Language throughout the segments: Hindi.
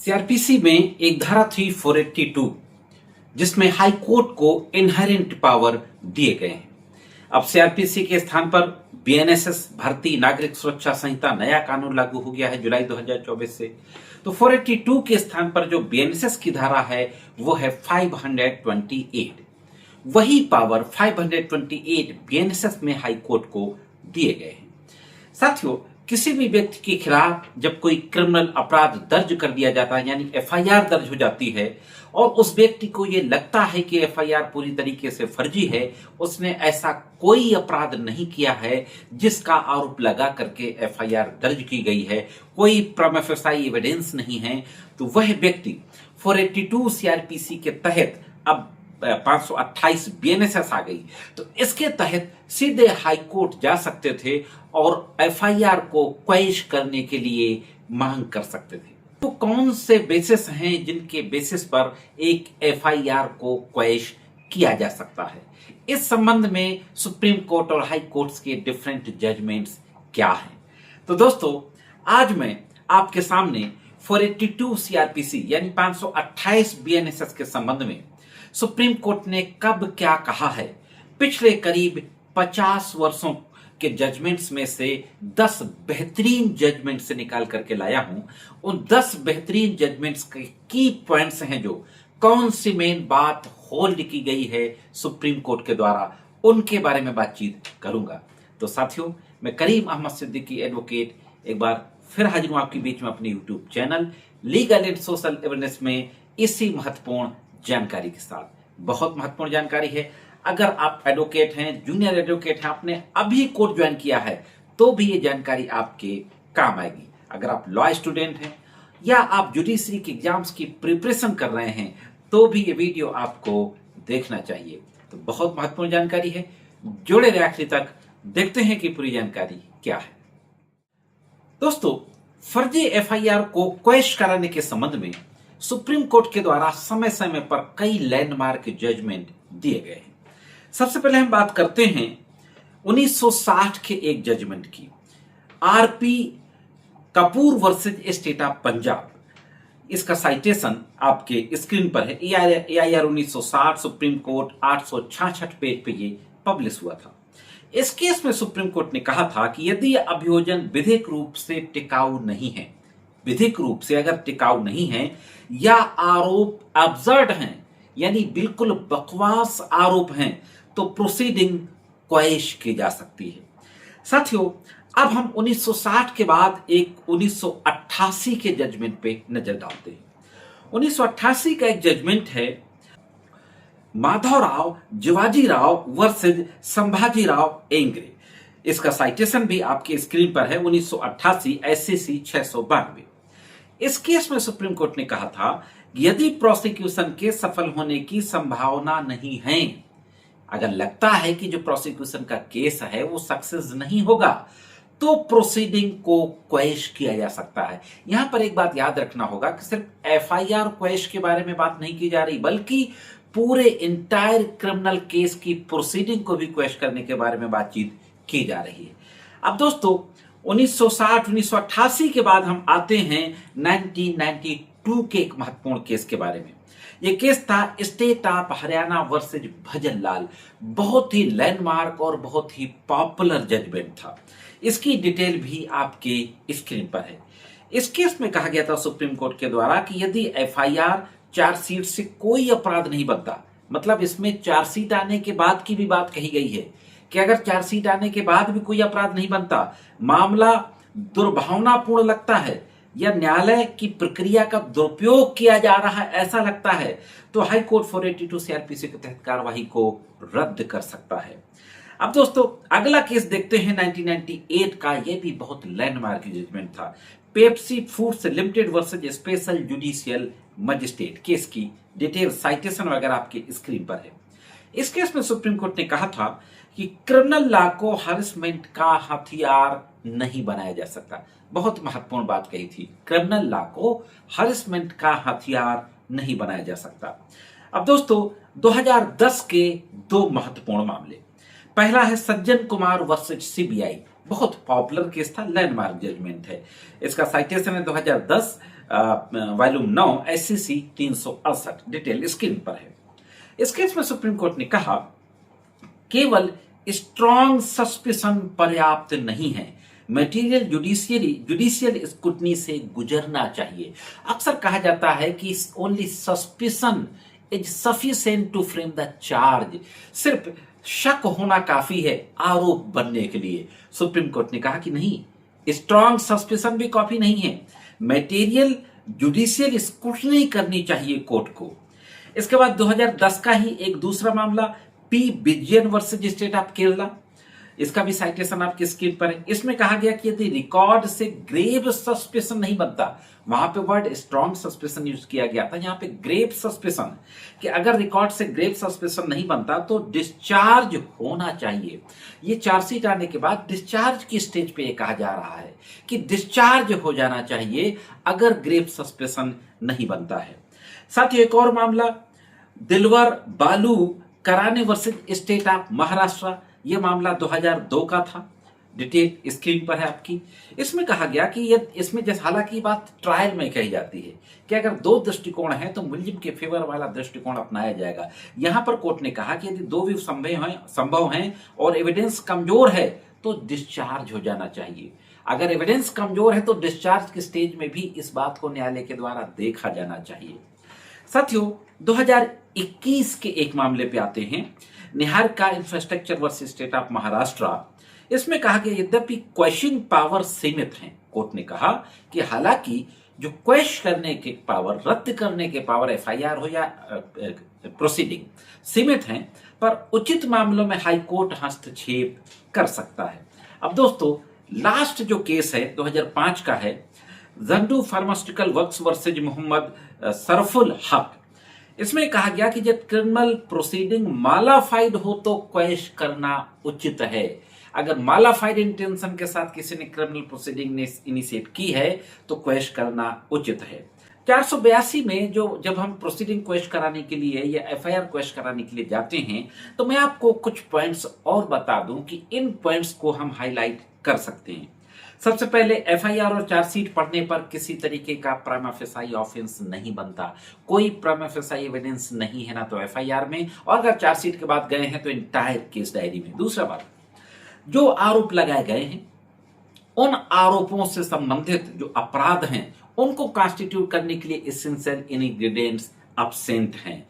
सीआरपीसी में एक धारा थी 482 जिसमें हाई कोर्ट को इनहेरेंट पावर दिए गए हैं। अब सीआरपीसी के स्थान पर बीएनएसएस भारतीय नागरिक सुरक्षा संहिता नया कानून लागू हो गया है जुलाई 2024 से। तो 482 के स्थान पर जो बीएनएसएस की धारा है वो है 528। वही पावर 528 बीएनएसएस में हाई कोर्ट को दिए गए हैं। साथियों, किसी भी व्यक्ति के खिलाफ जब कोई क्रिमिनल अपराध दर्ज कर दिया जाता है यानी एफआईआर दर्ज हो जाती है और उस व्यक्ति को यह लगता है कि एफआईआर पूरी तरीके से फर्जी है, उसने ऐसा कोई अपराध नहीं किया है जिसका आरोप लगा करके एफआईआर दर्ज की गई है, कोई प्रमा फेसाई एविडेंस नहीं है, तो वह व्यक्ति 482 सीआरपीसी के तहत अब 528 बीएनएसएस आ गई, तो इसके तहत सीधे हाई कोर्ट जा सकते थे और एफआईआर को क्वैश करने के लिए मांग कर सकते थे। तो कौन से बेसिस हैं जिनके बेसिस पर एक एफआईआर को क्वैश किया जा सकता है? इस संबंध में सुप्रीम कोर्ट और हाई कोर्ट्स के डिफरेंट जजमेंट्स क्या हैं? तो दोस्तों, आज मैं आपके सामने 482 सीआरपीसी यानी 528 बीएनएसएस के संबंध में सुप्रीम कोर्ट ने कब क्या कहा है, पिछले करीब 50 वर्षों के जजमेंट्स में से 10 बेहतरीन जजमेंट से निकाल करके लाया हूं। उन 10 बेहतरीन जजमेंट्स के की पॉइंट्स हैं जो कौन सी मेन बात होल्ड की गई है सुप्रीम कोर्ट के द्वारा, उनके बारे में बातचीत करूंगा। तो साथियों, मैं करीम अहमद सिद्दीकी एडवोकेट एक बार फिर हाजिर हूं आपके बीच में अपने YouTube channel legal and social awareness में इसी महत्वपूर्ण जानकारी के साथ। बहुत महत्वपूर्ण जानकारी है। अगर आप एडवोकेट हैं, जूनियर एडवोकेट हैं, आपने अभी कोर्स ज्वाइन किया है, तो भी ये जानकारी आपके काम आएगी। अगर आप लॉ स्टूडेंट हैं या आप जुडिशरी के एग्जाम्स की प्रिपरेशन कर रहे हैं, तो भी ये वीडियो आपको देखना चाहिए। तो बहुत महत्वपूर्ण जानकारी है, जुड़े रहे आखिरी तक, देखते हैं कि पूरी जानकारी क्या है। दोस्तों, फर्जी एफआईआर को क्वैश कराने के संबंध में सुप्रीम कोर्ट के द्वारा समय समय पर कई लैंडमार्क जजमेंट दिए गए हैं। सबसे पहले हम बात करते हैं 1960 के एक जजमेंट की, RP Kapoor versus state of Punjab. इसका साइटेशन आपके स्क्रीन पर है। एआईआर 1960 सुप्रीम कोर्ट 866 पेज पे ये पब्लिश हुआ था। इस केस में सुप्रीम कोर्ट ने कहा था कि यदि अभियोजन विधिक रूप से टिकाऊ नहीं है, विधिक रूप से अगर टिकाऊ नहीं है या आरोप अब्सर्ड हैं यानी बिल्कुल बकवास आरोप हैं, तो प्रोसीडिंग क्वैश की जा सकती है। साथियों, अब हम 1960 के बाद एक 1988 के जजमेंट पे नजर डालते हैं। 1988 का एक जजमेंट है माधवराव जिवाजीराव वर्सेज संभाजीराव एंग्रे। इसका साइटेशन भी आपके स्क्रीन पर है, 1988 एससीसी 692। इस केस में सुप्रीम कोर्ट ने कहा था कि यदि प्रोसिक्यूशन के सफल होने की संभावना नहीं है, अगर लगता है कि जो प्रोसिक्यूशन का केस है वो सक्सेस नहीं होगा, तो प्रोसीडिंग को क्वैश किया जा सकता है। यहां पर एक बात याद रखना होगा कि सिर्फ एफआईआर क्वैश के बारे में बात नहीं की जा रही, बल्कि पूरे इंटायर क्रिमिनल केस की प्रोसीडिंग को भी क्वैश करने के बारे में बातचीत की जा रही है। अब दोस्तों, 1960-1988 के बाद हम आते हैं 1992 के एक महत्वपूर्ण केस के बारे में। यह केस था स्टेट ऑफ हरियाणा वर्सेज भजन लाल। बहुत ही लैंडमार्क और बहुत ही पॉपुलर जजमेंट था। इसकी डिटेल भी आपके स्क्रीन पर है। इस केस में कहा गया था सुप्रीम कोर्ट के द्वारा कि यदि एफआईआर चार्जशीट से कोई अपराध नहीं बनता, मतलब इसमें चार्जशीट आने के बाद की भी बात कही गई है कि अगर चार्जशीट आने के बाद भी कोई अपराध नहीं बनता, मामला दुर्भावनापूर्ण लगता है या न्यायालय की प्रक्रिया का दुरुपयोग किया जा रहा है ऐसा लगता है, तो हाई कोर्ट 482 सीआरपीसी के तहत कार्यवाही को रद्द कर सकता है। अब दोस्तों, अगला केस देखते हैं 1998 का। यह भी बहुत लैंडमार्क जजमेंट था, Pepsi foods limited versus special judicial magistrate. Case की डिटेल साइटेशन वगैरह आपके स्क्रीन पर है। इस केस में सुप्रीम कोर्ट ने कहा था कि क्रिमिनल लॉ को हरासमेंट का हथियार नहीं बनाया जा सकता। बहुत महत्वपूर्ण बात कही थी, क्रिमिनल लॉ को हरासमेंट का हथियार नहीं बनाया जा सकता। अब दोस्तों, 2010 के दो महत्वपूर्ण मामले। पहला है सज्जन कुमार वर्सेज सीबीआई। बहुत पॉपुलर केस था, लैंडमार्क जजमेंट है। इसका साइटेशन है 2010 वॉल्यूम 9 SCC 368, डिटेल स्क्रीन पर है। इस केस में सुप्रीम कोर्ट ने कहा केवल स्ट्रॉन्ग सस्पिशन पर्याप्त नहीं है, मटेरियल जुडिशियल स्क्रूटनी से गुजरना चाहिए। अक्सर कहा जाता है कि only suspicion is sufficient to frame the charge, सिर्फ शक होना काफी है आरोप बनने के लिए। सुप्रीम कोर्ट ने कहा कि नहीं, स्ट्रॉन्ग सस्पिशन भी काफी नहीं है, मटेरियल जुडिशियल स्क्रूटनी करनी चाहिए कोर्ट को। इसके बाद 2010 का ही एक दूसरा मामला P Vijayan versus state of Kerala, इसका भी साइटेशन आपकी स्क्रीन पर है। इसमें कहा गया कि यदि रिकॉर्ड से ग्रेव सस्पेशन नहीं बनता, वहां पे वर्ड स्ट्रॉन्ग सस्पेशन यूज किया गया था, यहां पे ग्रेव सस्पेशन, कि अगर रिकॉर्ड से ग्रेव सस्पेशन नहीं बनता तो डिस्चार्ज होना चाहिए। ये चार्जशीट आने के बाद डिस्चार्ज की स्टेज पे ये कहा जा रहा है कि डिस्चार्ज हो जाना चाहिए अगर ग्रेव सस्पेशन नहीं बनता है। साथ ही एक और मामला दिलवर बालू कराने वर्सेज स्टेट ऑफ महाराष्ट्र, यह मामला 2002 का था, डिटेल स्क्रीन पर है आपकी। इसमें कहा गया कि इसमें जैसे हालांकि बात ट्रायल में कही जाती है कि अगर दो दृष्टिकोण हैं तो मुलजिम के फेवर वाला दृष्टिकोण अपनाया जाएगा। यहां पर कोर्ट ने कहा कि यदि दो भी संभव हैं और एविडेंस कमजोर है तो डिस्चार्ज हो जाना चाहिए। अगर एविडेंस कमजोर है तो डिस्चार्ज के स्टेज में भी इस बात को न्यायालय के द्वारा देखा जाना चाहिए। साथियों, 2021 के एक मामले पे आते हैं, Niharika infrastructure versus state of Maharashtra. इसमें कहा गया यद्यपि क्वेश्चन पावर सीमित हैं, कोर्ट ने कहा कि हालांकि जो क्वेश्चन करने के पावर, रद्द करने के पावर FIR हो या प्रोसीडिंग सीमित हैं, पर उचित मामलों में हाई कोर्ट हस्तक्षेप कर सकता है। अब दोस्तों, लास्ट जो केस है 2005 का है, Zandu pharmaceutical works versus Mohammad सरफुल हक। इसमें कहा गया कि जब क्रिमिनल प्रोसीडिंग मालाफाइड हो तो क्वेश करना उचित है। अगर मालाफाइड इंटेंशन के साथ किसी ने क्रिमिनल प्रोसीडिंग ने इनिशिएट की है तो क्वेश करना उचित है। 482 में जब हम प्रोसीडिंग क्वेश कराने के लिए या FIR क्वेश कराने के लिए जाते हैं तो मैं आपको कुछ पॉइंट्स और बता दूं कि इन पॉइंट्स को हम हाईलाइट कर सकते हैं। सबसे पहले FIR और चार्जशीट पढ़ने पर किसी तरीके का प्राइमा फेसाई ऑफेंस नहीं बनता, कोई प्राइमा फेसाई एविडेंस नहीं है ना तो FIR में, और अगर चार्जशीट के बाद गए हैं तो इंटायर केस डायरी में। दूसरा बात, जो आरोप लगाए गए हैं उन आरोपों से संबंधित जो अपराध हैं उनको कॉन्स्टिट्यूट करने के लिए एसेंशियल इंग्रेडिएंट्स अब्सेंट हैं।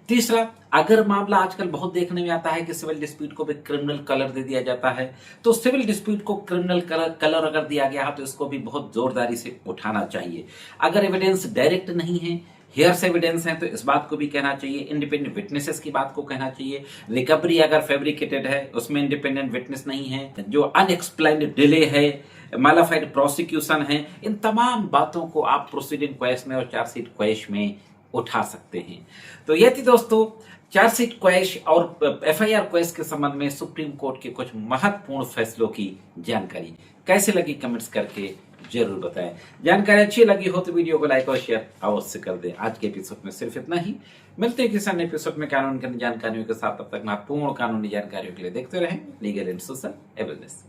तीसरा, अगर मामला आजकल बहुत देखने में आता है कि सिविल डिस्प्यूट को भी क्रिमिनल कलर दे दिया जाता है, तो सिविल डिस्प्यूट को क्रिमिनल कलर अगर दिया गया है तो इसको भी बहुत जोरदारी से उठाना चाहिए। अगर एविडेंस डायरेक्ट नहीं है, हेयर्स एविडेंस है, तो इस बात को भी कहना चाहिए, इंडिपेंडेंट विटनेसेस की बात को कहना चाहिए। रिकवरी अगर फैब्रिकेटेड है, उसमें इंडिपेंडेंट विटनेस नहीं है, जो अनएक्सप्लेन्ड डिले है, मालाफाइड प्रोसिक्यूशन है, इन तमाम बातों को आप प्रोसीडिंग क्वेश में और चार्जशीट क्वेश में उठा सकते हैं। तो ये थी दोस्तों चार्जशीट क्वेश और FIR क्वेश के संबंध में सुप्रीम कोर्ट के कुछ महत्वपूर्ण फैसलों की जानकारी। कैसे लगी कमेंट्स करके जरूर बताएं। जानकारी अच्छी लगी हो तो वीडियो को लाइक और शेयर अवश्य कर दें। आज के एपिसोड में सिर्फ इतना ही। मिलते हैं किसी अन्य एपिसोड में कानून की जानकारियों के साथ। तब तक महत्वपूर्ण कानूनी जानकारियों के लिए देखते रहें लीगल एंड सोशल एवेयरनेस।